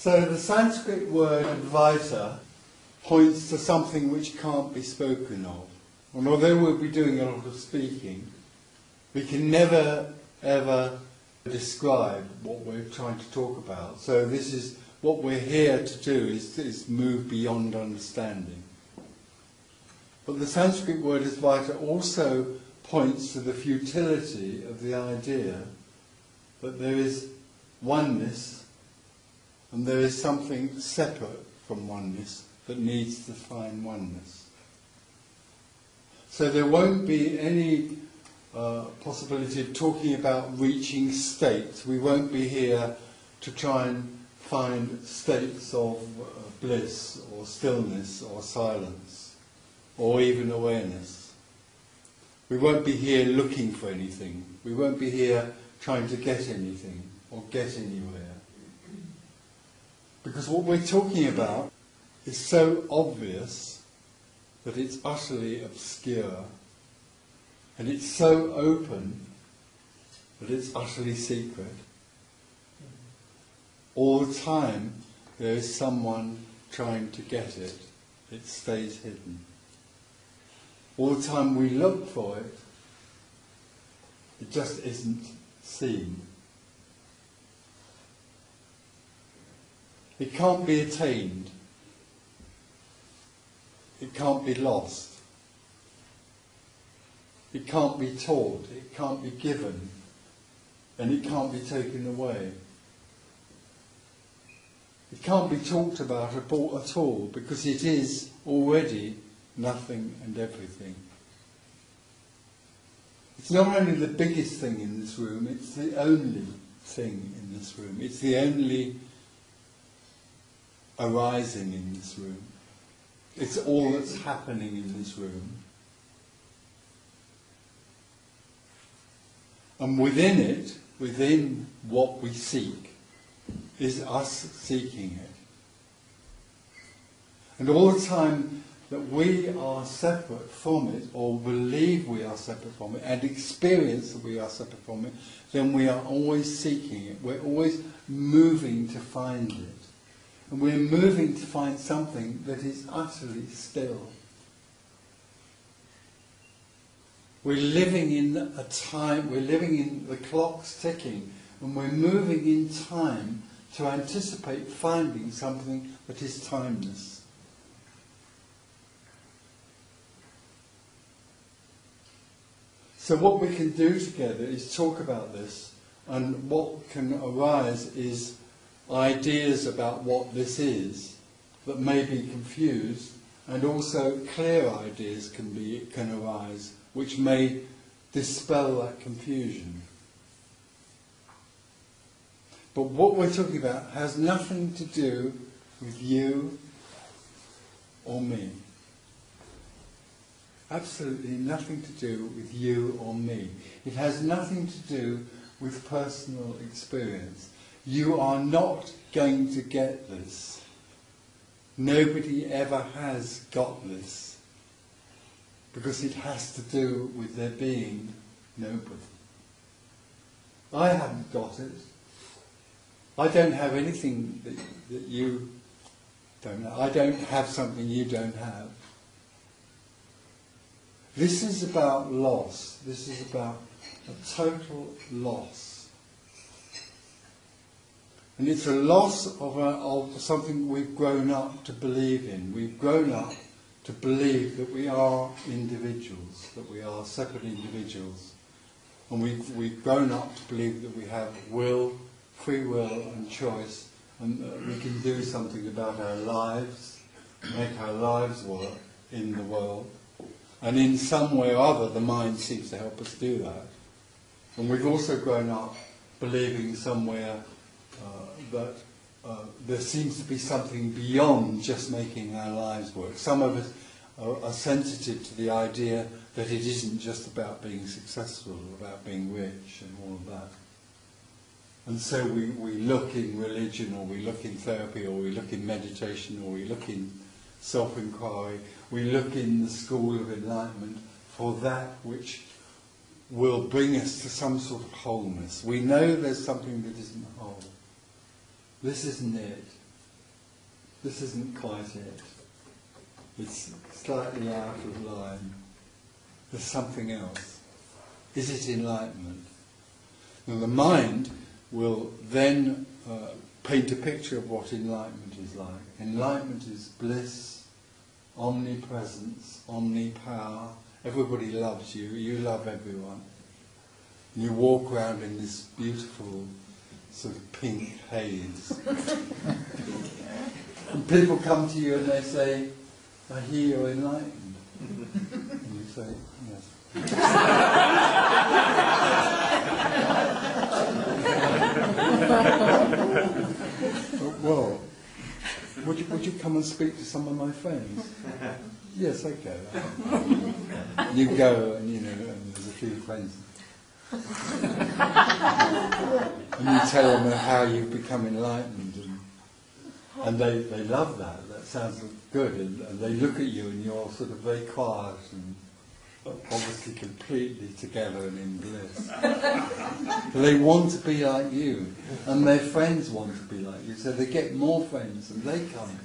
So the Sanskrit word advaita points to something which can't be spoken of. And although we'll be doing a lot of speaking, we can never ever describe what we're trying to talk about. So this is what we're here to do, is move beyond understanding. But the Sanskrit word advaita also points to the futility of the idea that there is oneness and there is something separate from oneness that needs to find oneness. So there won't be any possibility of talking about reaching states. We won't be here to try and find states of bliss or stillness or silence or even awareness. We won't be here looking for anything. We won't be here trying to get anything or get anywhere. Because what we're talking about is so obvious that it's utterly obscure, and it's so open that it's utterly secret. All the time there is someone trying to get it. It stays hidden. All the time we look for it, it just isn't seen. It can't be attained. It can't be lost. It can't be taught. It can't be given. And it can't be taken away. It can't be talked about at all because it is already nothing and everything. It's not only the biggest thing in this room, it's the only thing in this room. It's the only arising in this room. It's all that's happening in this room. And within it, within what we seek, is us seeking it. And all the time that we are separate from it, or believe we are separate from it, and experience that we are separate from it, then we are always seeking it. We're always moving to find it. And we're moving to find something that is utterly still. We're living in a time, we're living in the clock's ticking, and we're moving in time to anticipate finding something that is timeless. So what we can do together is talk about this, and what can arise is ideas about what this is that may be confused, and also clear ideas can arise which may dispel that confusion. But what we're talking about has nothing to do with you or me. Absolutely nothing to do with you or me. It has nothing to do with personal experience. You are not going to get this. Nobody ever has got this. Because it has to do with there being nobody. I haven't got it. I don't have anything that you don't have. I don't have something you don't have. This is about loss. This is about a total loss. And it's a loss of something we've grown up to believe in. We've grown up to believe that we are individuals, that we are separate individuals. And we've grown up to believe that we have will, free will and choice, and that we can do something about our lives, make our lives work in the world. And in some way or other, the mind seems to help us do that. And we've also grown up believing somewhere that there seems to be something beyond just making our lives work. Some of us are sensitive to the idea that it isn't just about being successful, about being rich and all of that. And so we look in religion, or we look in therapy, or we look in meditation, or we look in self-inquiry, we look in the school of enlightenment for that which will bring us to some sort of wholeness. We know there's something that isn't whole. This isn't it. this isn't quite it. It's slightly out of line. There's something else. Is it enlightenment? Now the mind will then paint a picture of what enlightenment is like. Enlightenment is bliss, omnipresence, omnipower. Everybody loves you, you love everyone. And you walk around in this beautiful sort of pink haze. And people come to you and they say, I hear you're enlightened. And you say, yes. Well, would you come and speak to some of my friends? Yes, okay. You go and and there's a few friends. And you tell them how you've become enlightened, and they love that. That sounds good, and they look at you and you're sort of very quiet and obviously completely together and in bliss. They want to be like you, and their friends want to be like you, so they get more friends and they come.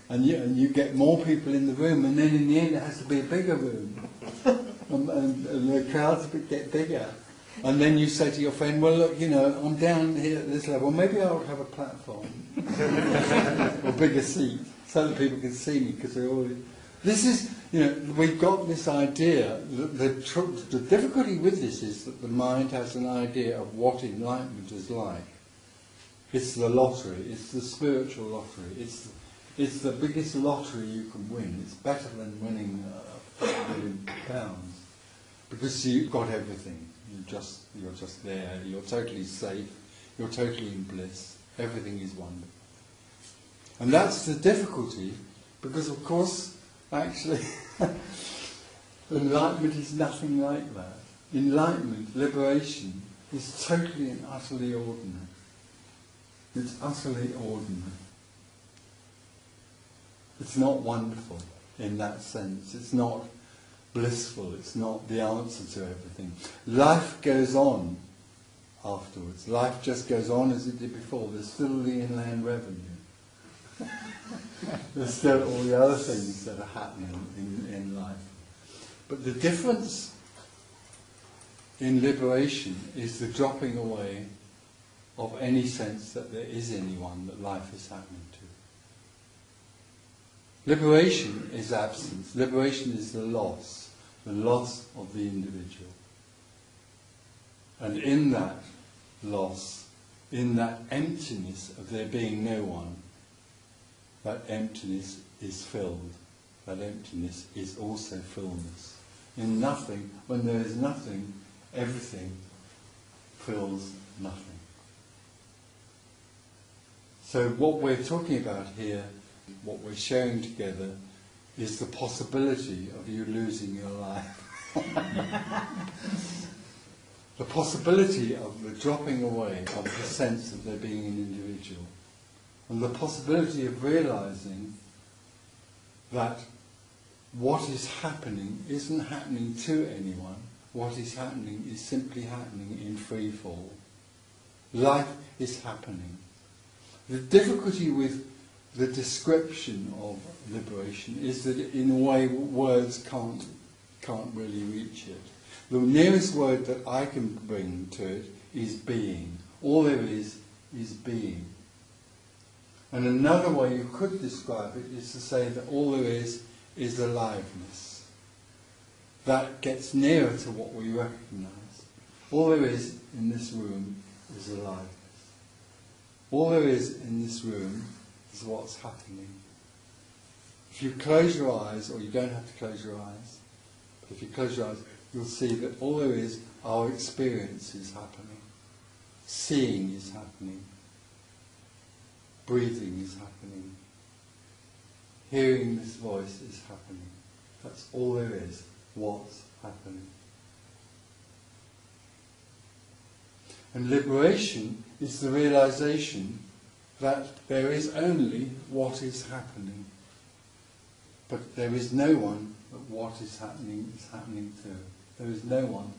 And you get more people in the room, and then in the end it has to be a bigger room. And the crowds get bigger. And then you say to your friend, well look, I'm down here at this level, maybe I'll have a platform. Or bigger seat, so that people can see me, because they're all... This is, we've got this idea, the difficulty with this is that the mind has an idea of what enlightenment is like. It's the lottery, it's the spiritual lottery, it's the biggest lottery you can win. It's better than winning £1 million, because you've got everything. You're just there. You're totally safe. You're totally in bliss. Everything is wonderful. And that's the difficulty, because of course, actually, enlightenment is nothing like that. Enlightenment, liberation, is totally and utterly ordinary. It's utterly ordinary. It's not wonderful in that sense. It's not blissful. It's not the answer to everything. Life goes on afterwards. Life just goes on as it did before. There's still the inland revenue. There's still all the other things that are happening in life. But the difference in liberation is the dropping away of any sense that there is anyone that life is happening to. Liberation is absence. Liberation is the loss of the individual. And in that loss, in that emptiness of there being no one, that emptiness is filled. That emptiness is also fullness. In nothing, when there is nothing, everything fills nothing. So what we're talking about here, what we're sharing together, is the possibility of you losing your life. The possibility of the dropping away of the sense of there being an individual. And the possibility of realizing that what is happening isn't happening to anyone. What is happening is simply happening in free fall. Life is happening. The difficulty with the description of liberation is that in a way words can't really reach it. The nearest word that I can bring to it is being. All there is being. And another way you could describe it is to say that all there is aliveness. That gets nearer to what we recognise. All there is in this room is aliveness. All there is in this room is what's happening. If you close your eyes, or you don't have to close your eyes, but if you close your eyes, you'll see that all there is are experiences happening. Seeing is happening. Breathing is happening. Hearing this voice is happening. That's all there is, what's happening. And liberation is the realization that there is only what is happening. But there is no one that what is happening to. There is no one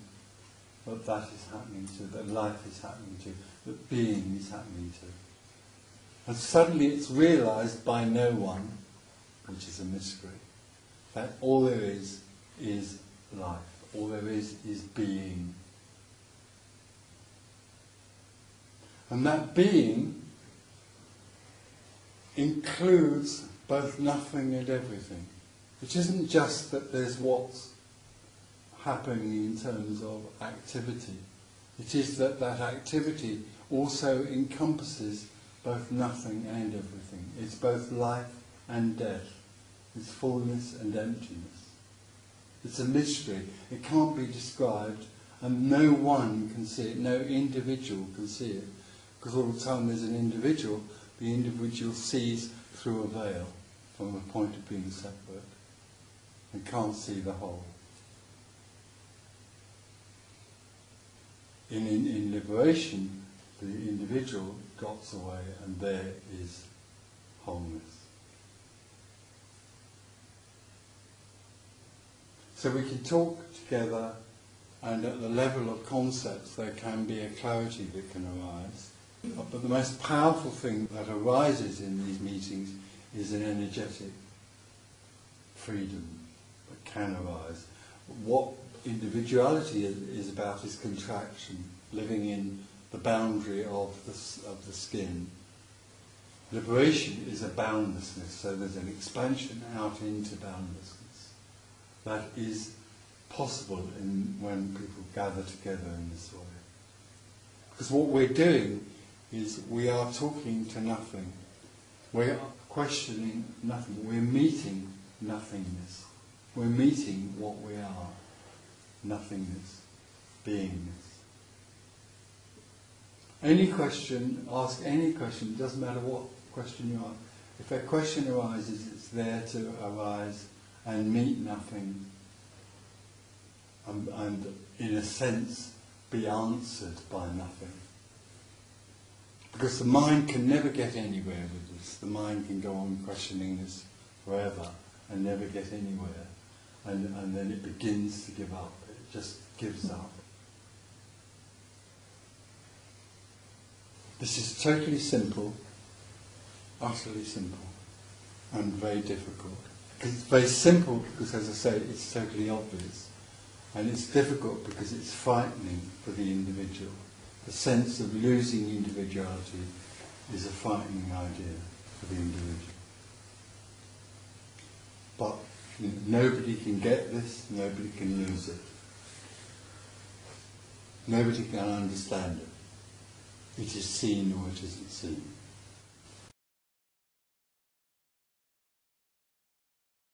that is happening to, that life is happening to, that being is happening to. And suddenly it's realised by no one, which is a mystery, that all there is life, all there is being. And that being includes both nothing and everything, which isn't just that there's what's happening in terms of activity. It is that that activity also encompasses both nothing and everything. It's both life and death. It's fullness and emptiness. It's a mystery. It can't be described, and no one can see it, no individual can see it. Because all the time there's an individual, the individual sees through a veil from the point of being separate and can't see the whole. In liberation, the individual drops away and there is wholeness. So we can talk together, and at the level of concepts there can be a clarity that can arise. But the most powerful thing that arises in these meetings is an energetic freedom that can arise. What individuality is about is contraction, living in the boundary of the skin. Liberation is a boundlessness, so there's an expansion out into boundlessness. That is possible when people gather together in this way. Because what we're doing is we are talking to nothing. We're questioning nothing. We're meeting nothingness. We're meeting what we are. Nothingness. Beingness. Any question, ask any question, it doesn't matter what question you ask. If a question arises, it's there to arise and meet nothing and in a sense be answered by nothing. Because the mind can never get anywhere with this. The mind can go on questioning this forever and never get anywhere. And then it begins to give up. It just gives up. This is totally simple, utterly simple, and very difficult. It's very simple because, as I say, it's totally obvious. And it's difficult because it's frightening for the individual. The sense of losing individuality is a frightening idea for the individual. But nobody can get this, nobody can lose it. Nobody can understand it. It is seen or it isn't seen.